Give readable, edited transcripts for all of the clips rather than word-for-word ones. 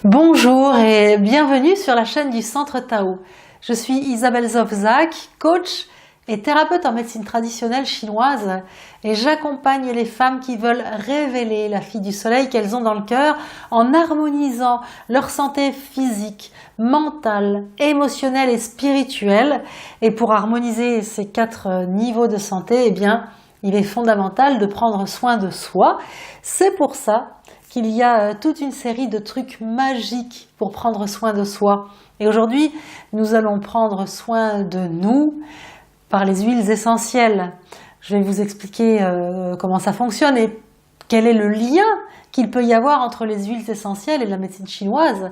Bonjour et bienvenue sur la chaîne du Centre Tao. Je suis Isabelle Zofzak, coach et thérapeute en médecine traditionnelle chinoise et j'accompagne les femmes qui veulent révéler la fille du soleil qu'elles ont dans le cœur en harmonisant leur santé physique, mentale, émotionnelle et spirituelle. Et pour harmoniser ces 4 niveaux de santé, eh bien, il est fondamental de prendre soin de soi. C'est pour ça qu'il y a toute une série de trucs magiques pour prendre soin de soi. Et aujourd'hui, nous allons prendre soin de nous par les huiles essentielles. Je vais vous expliquer comment ça fonctionne et quel est le lien qu'il peut y avoir entre les huiles essentielles et la médecine chinoise.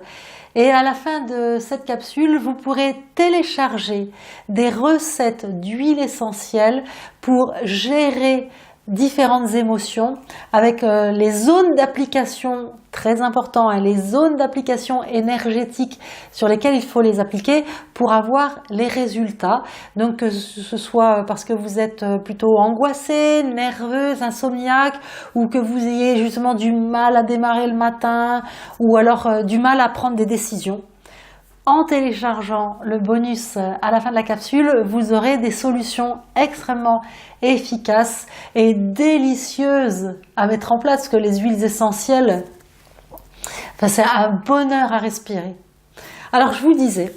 Et à la fin de cette capsule, vous pourrez télécharger des recettes d'huiles essentielles pour gérer différentes émotions avec les zones d'application très importantes, les zones d'application énergétiques sur lesquelles il faut les appliquer pour avoir les résultats. Donc que ce soit parce que vous êtes plutôt angoissé, nerveuse, insomniaque, ou que vous ayez justement du mal à démarrer le matin, ou alors du mal à prendre des décisions. En téléchargeant le bonus à la fin de la capsule, vous aurez des solutions extrêmement efficaces et délicieuses à mettre en place, parce que les huiles essentielles, c'est un bonheur à respirer. Alors je vous disais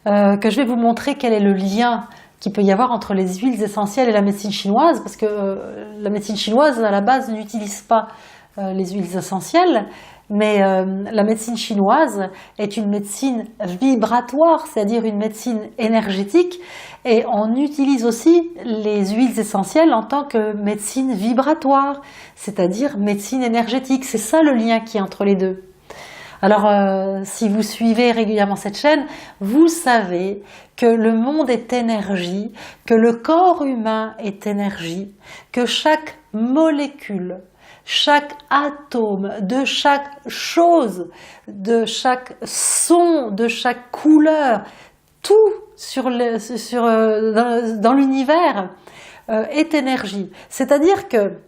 que je vais vous montrer quel est le lien qu'il peut y avoir entre les huiles essentielles et la médecine chinoise, parce que la médecine chinoise à la base n'utilise pas les huiles essentielles, mais la médecine chinoise est une médecine vibratoire, c'est-à-dire une médecine énergétique, et on utilise aussi les huiles essentielles en tant que médecine vibratoire, c'est-à-dire médecine énergétique. C'est ça le lien qui est entre les deux. Alors, si vous suivez régulièrement cette chaîne, vous savez que le monde est énergie, que le corps humain est énergie, que chaque molécule, chaque atome, de chaque chose, de chaque son, de chaque couleur, tout dans l'univers est énergie. C'est-à-dire que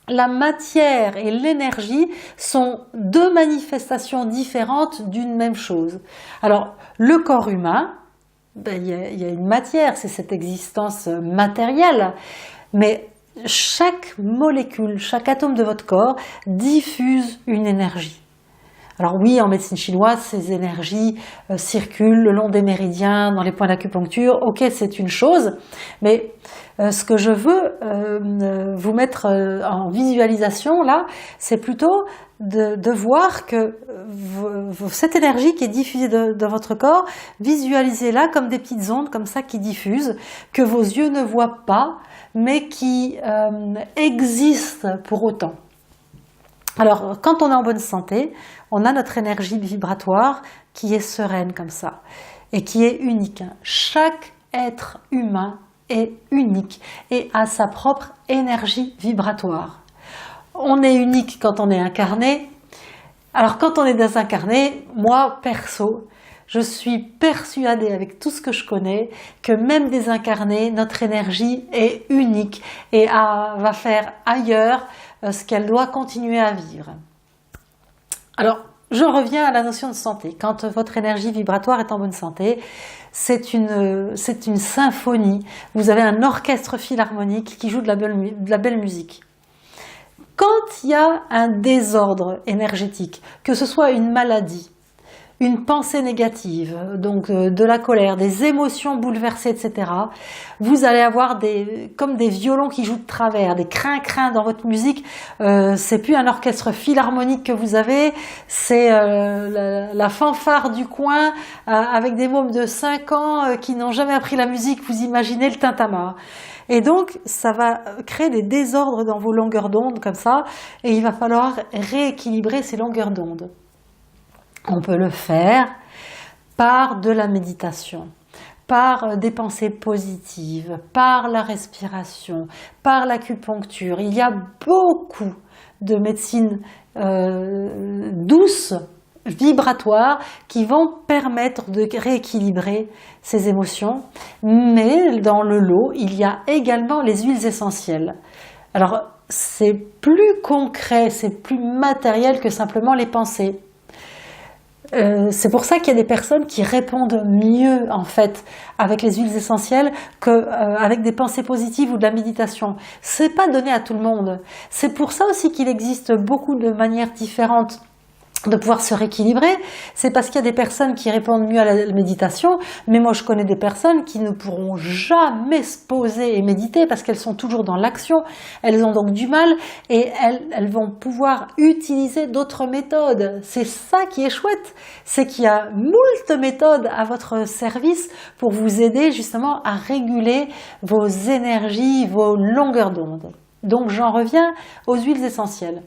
la matière et l'énergie sont deux manifestations différentes d'une même chose. Alors, le corps humain, il y a une matière, c'est cette existence matérielle, mais chaque molécule, chaque atome de votre corps diffuse une énergie. Alors oui, en médecine chinoise, ces énergies circulent le long des méridiens, dans les points d'acupuncture. Ok, c'est une chose, mais ce que je veux vous mettre en visualisation là, c'est plutôt de voir que cette énergie qui est diffusée dans votre corps, visualisez-la comme des petites ondes comme ça qui diffusent, que vos yeux ne voient pas, mais qui existent pour autant. Alors, quand on est en bonne santé, on a notre énergie vibratoire qui est sereine comme ça et qui est unique. Chaque être humain est unique et a sa propre énergie vibratoire. On est unique quand on est incarné. Alors, quand on est désincarné, moi, perso, je suis persuadée avec tout ce que je connais que même désincarné, notre énergie est unique et va faire ailleurs ce qu'elle doit continuer à vivre. Alors, je reviens à la notion de santé. Quand votre énergie vibratoire est en bonne santé, c'est une symphonie. Vous avez un orchestre philharmonique qui joue de la belle musique. Quand il y a un désordre énergétique, que ce soit une maladie, une pensée négative, donc de la colère, des émotions bouleversées, etc. Vous allez avoir comme des violons qui jouent de travers, des crin-crin dans votre musique. C'est plus un orchestre philharmonique que vous avez, c'est la fanfare du coin avec des mômes de 5 ans qui n'ont jamais appris la musique. Vous imaginez le tintamarre. Et donc, ça va créer des désordres dans vos longueurs d'onde comme ça, et il va falloir rééquilibrer ces longueurs d'onde. On peut le faire par de la méditation, par des pensées positives, par la respiration, par l'acupuncture. Il y a beaucoup de médecines douces, vibratoires, qui vont permettre de rééquilibrer ces émotions. Mais dans le lot, il y a également les huiles essentielles. Alors, c'est plus concret, c'est plus matériel que simplement les pensées. C'est pour ça qu'il y a des personnes qui répondent mieux en fait avec les huiles essentielles qu'avec des pensées positives ou de la méditation. C'est pas donné à tout le monde. C'est pour ça aussi qu'il existe beaucoup de manières différentes de pouvoir se rééquilibrer. C'est parce qu'il y a des personnes qui répondent mieux à la méditation, mais moi je connais des personnes qui ne pourront jamais se poser et méditer parce qu'elles sont toujours dans l'action, elles ont donc du mal et elles vont pouvoir utiliser d'autres méthodes. C'est ça qui est chouette, c'est qu'il y a moult méthodes à votre service pour vous aider justement à réguler vos énergies, vos longueurs d'onde. Donc j'en reviens aux huiles essentielles.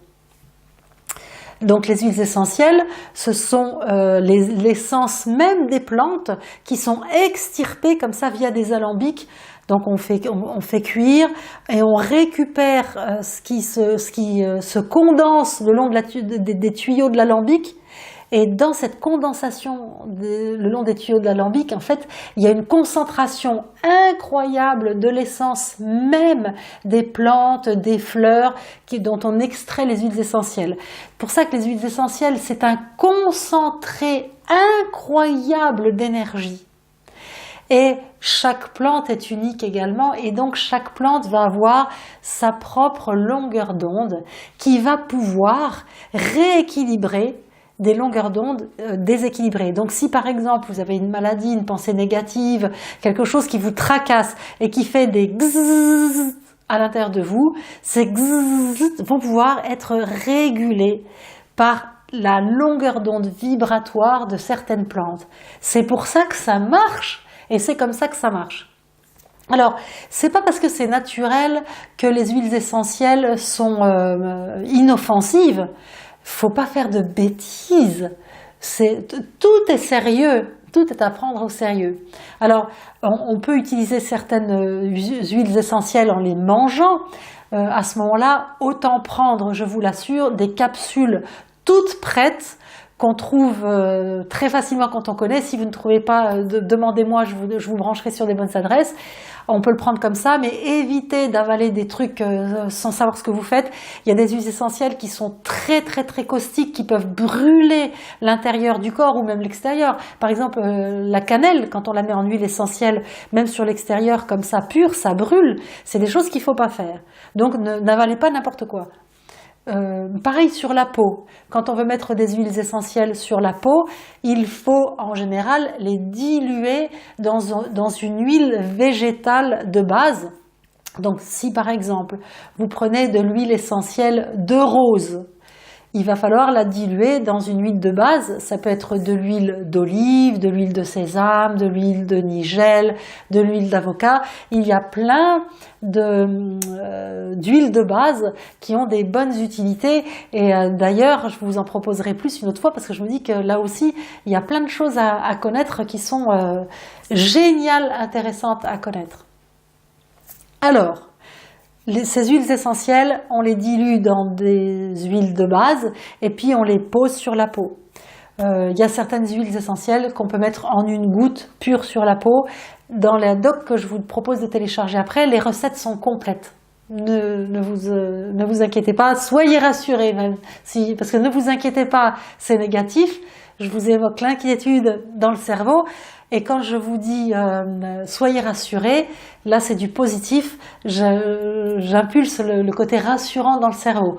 Donc les huiles essentielles, ce sont l'essence même des plantes qui sont extirpées comme ça via des alambics. Donc on fait cuire et on récupère ce qui se condense le long des tuyaux de l'alambic. Et dans cette condensation le long des tuyaux de l'alambic, en fait, il y a une concentration incroyable de l'essence même des plantes, des fleurs dont on extrait les huiles essentielles. C'est pour ça que les huiles essentielles, c'est un concentré incroyable d'énergie. Et chaque plante est unique également, et donc chaque plante va avoir sa propre longueur d'onde qui va pouvoir rééquilibrer des longueurs d'onde déséquilibrées. Donc si par exemple vous avez une maladie, une pensée négative, quelque chose qui vous tracasse et qui fait des gzzz à l'intérieur de vous, ces gzzz vont pouvoir être régulés par la longueur d'onde vibratoire de certaines plantes. C'est pour ça que ça marche et c'est comme ça que ça marche. Alors, c'est pas parce que c'est naturel que les huiles essentielles sont inoffensives. Faut pas faire de bêtises. Tout est sérieux, tout est à prendre au sérieux. Alors, on peut utiliser certaines huiles essentielles en les mangeant. À ce moment-là, autant prendre, je vous l'assure, des capsules toutes prêtes qu'on trouve très facilement quand on connaît. Si vous ne trouvez pas, demandez-moi, je vous brancherai sur des bonnes adresses. On peut le prendre comme ça, mais évitez d'avaler des trucs sans savoir ce que vous faites. Il y a des huiles essentielles qui sont très très très caustiques, qui peuvent brûler l'intérieur du corps ou même l'extérieur. Par exemple, la cannelle, quand on la met en huile essentielle, même sur l'extérieur comme ça pure, ça brûle. C'est des choses qu'il ne faut pas faire. Donc n'avalez pas n'importe quoi. Pareil sur la peau, quand on veut mettre des huiles essentielles sur la peau, il faut en général les diluer dans une huile végétale de base. Donc si par exemple vous prenez de l'huile essentielle de rose, il va falloir la diluer dans une huile de base. Ça peut être de l'huile d'olive, de l'huile de sésame, de l'huile de nigel, de l'huile d'avocat. Il y a plein d'huiles de base qui ont des bonnes utilités. Et d'ailleurs, je vous en proposerai plus une autre fois parce que je me dis que là aussi, il y a plein de choses à connaître qui sont géniales, intéressantes à connaître. Alors, ces huiles essentielles, on les dilue dans des huiles de base et puis on les pose sur la peau. Il y a certaines huiles essentielles qu'on peut mettre en une goutte pure sur la peau. Dans la doc que je vous propose de télécharger après, les recettes sont complètes. Ne vous inquiétez pas, soyez rassurés même. Parce que ne vous inquiétez pas, c'est négatif. Je vous évoque l'inquiétude dans le cerveau. Et quand je vous dis soyez rassurés, là c'est du positif, j'impulse le côté rassurant dans le cerveau.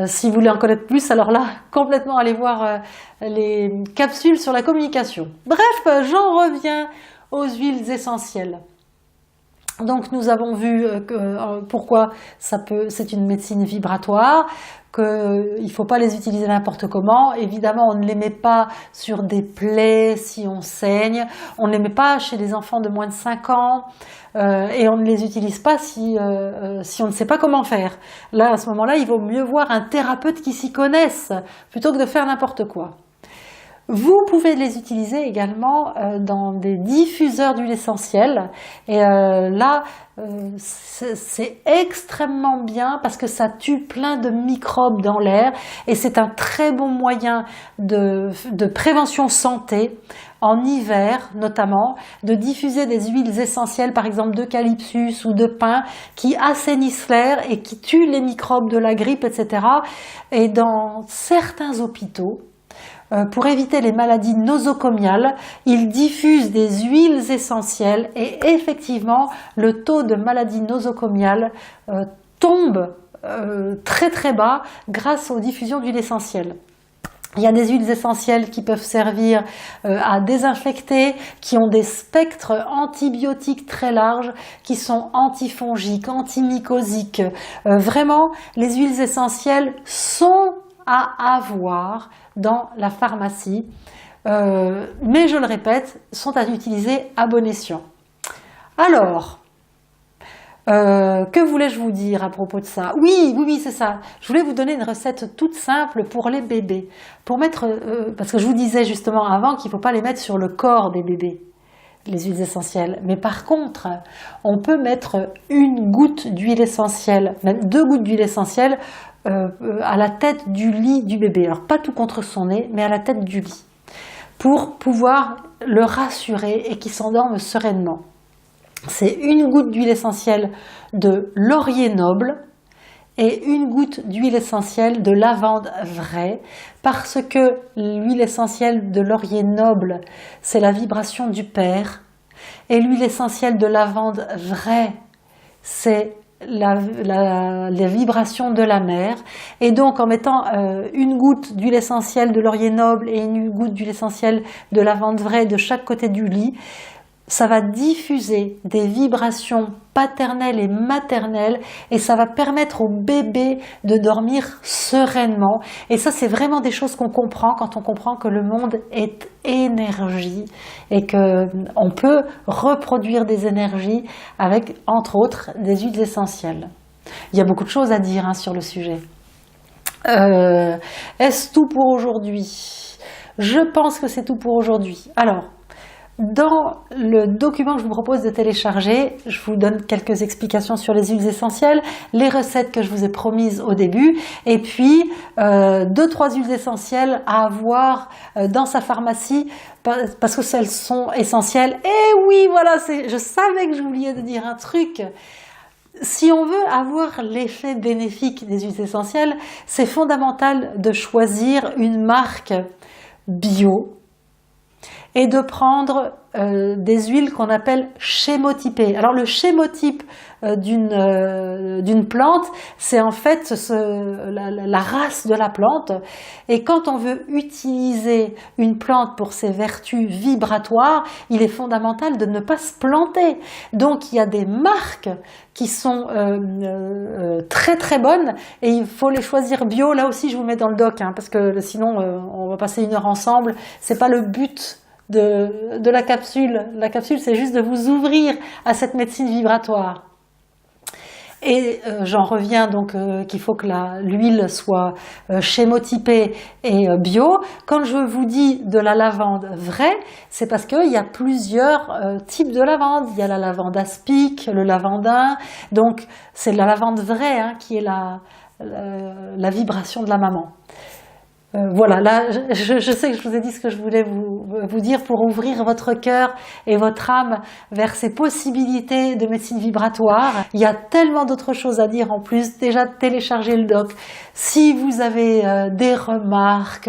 Si vous voulez en connaître plus, alors là, complètement allez voir les capsules sur la communication. Bref, j'en reviens aux huiles essentielles. Donc nous avons vu pourquoi c'est une médecine vibratoire, qu'il ne faut pas les utiliser n'importe comment. Évidemment, on ne les met pas sur des plaies si on saigne, on ne les met pas chez des enfants de moins de 5 ans et on ne les utilise pas si on ne sait pas comment faire. Là, à ce moment-là, il vaut mieux voir un thérapeute qui s'y connaisse plutôt que de faire n'importe quoi. Vous pouvez les utiliser également dans des diffuseurs d'huile essentielle et là c'est extrêmement bien parce que ça tue plein de microbes dans l'air et c'est un très bon moyen de prévention santé en hiver notamment, de diffuser des huiles essentielles par exemple d'eucalyptus ou de pin qui assainissent l'air et qui tuent les microbes de la grippe, etc. Et dans certains hôpitaux, pour éviter les maladies nosocomiales, ils diffusent des huiles essentielles et effectivement le taux de maladies nosocomiales tombe très très bas grâce aux diffusions d'huiles essentielles. Il y a des huiles essentielles qui peuvent servir à désinfecter, qui ont des spectres antibiotiques très larges, qui sont antifongiques, antimycosiques. Vraiment, les huiles essentielles sont à avoir dans la pharmacie, mais je le répète, sont à utiliser à bon escient. Alors, que voulais-je vous dire à propos de ça? Oui, c'est ça. Je voulais vous donner une recette toute simple pour les bébés. Pour mettre, parce que je vous disais justement avant qu'il ne faut pas les mettre sur le corps des bébés, les huiles essentielles. Mais par contre, on peut mettre une goutte d'huile essentielle, même 2 gouttes d'huile essentielle à la tête du lit du bébé. Alors pas tout contre son nez, mais à la tête du lit. Pour pouvoir le rassurer et qu'il s'endorme sereinement. C'est une goutte d'huile essentielle de laurier noble et une goutte d'huile essentielle de lavande vraie, parce que l'huile essentielle de laurier noble, c'est la vibration du père, et l'huile essentielle de lavande vraie, c'est les vibrations de la mère. Et donc en mettant une goutte d'huile essentielle de laurier noble et une goutte d'huile essentielle de lavande vraie de chaque côté du lit, ça va diffuser des vibrations paternelles et maternelles et ça va permettre au bébé de dormir sereinement. Et ça, c'est vraiment des choses qu'on comprend quand on comprend que le monde est énergie et qu'on peut reproduire des énergies avec, entre autres, des huiles essentielles. Il y a beaucoup de choses à dire sur le sujet. Est-ce tout pour aujourd'hui? Je pense que c'est tout pour aujourd'hui. Alors, dans le document que je vous propose de télécharger, je vous donne quelques explications sur les huiles essentielles, les recettes que je vous ai promises au début, et puis 2-3 huiles essentielles à avoir dans sa pharmacie parce que elles sont essentielles. Et oui, voilà, je savais que j'oubliais de dire un truc. Si on veut avoir l'effet bénéfique des huiles essentielles, c'est fondamental de choisir une marque bio et de prendre des huiles qu'on appelle chémotypées. Alors le chémotype d'une plante, c'est en fait la race de la plante. Et quand on veut utiliser une plante pour ses vertus vibratoires, il est fondamental de ne pas se planter. Donc il y a des marques qui sont très très bonnes et il faut les choisir bio. Là aussi je vous mets dans le doc, parce que sinon on va passer 1 heure ensemble. C'est pas le but de la capsule. La capsule, c'est juste de vous ouvrir à cette médecine vibratoire. Et j'en reviens donc qu'il faut que l'huile soit chémotypée et bio. Quand je vous dis de la lavande vraie, c'est parce qu'il y a plusieurs types de lavande. Il y a la lavande aspic, le lavandin. Donc c'est la lavande vraie qui est la vibration de la maman. Voilà, là, je sais que je vous ai dit ce que je voulais vous dire pour ouvrir votre cœur et votre âme vers ces possibilités de médecine vibratoire. Il y a tellement d'autres choses à dire en plus. Déjà, téléchargez le doc. Si vous avez des remarques,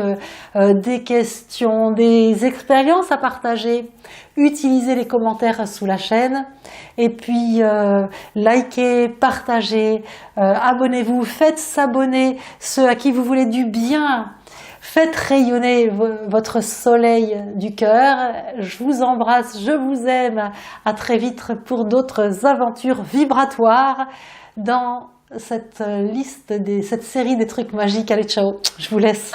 des questions, des expériences à partager, utilisez les commentaires sous la chaîne. Et puis, likez, partagez, abonnez-vous, faites s'abonner ceux à qui vous voulez du bien. Faites rayonner votre soleil du cœur. Je vous embrasse, je vous aime. À très vite pour d'autres aventures vibratoires dans cette liste, cette série des trucs magiques. Allez, ciao, je vous laisse.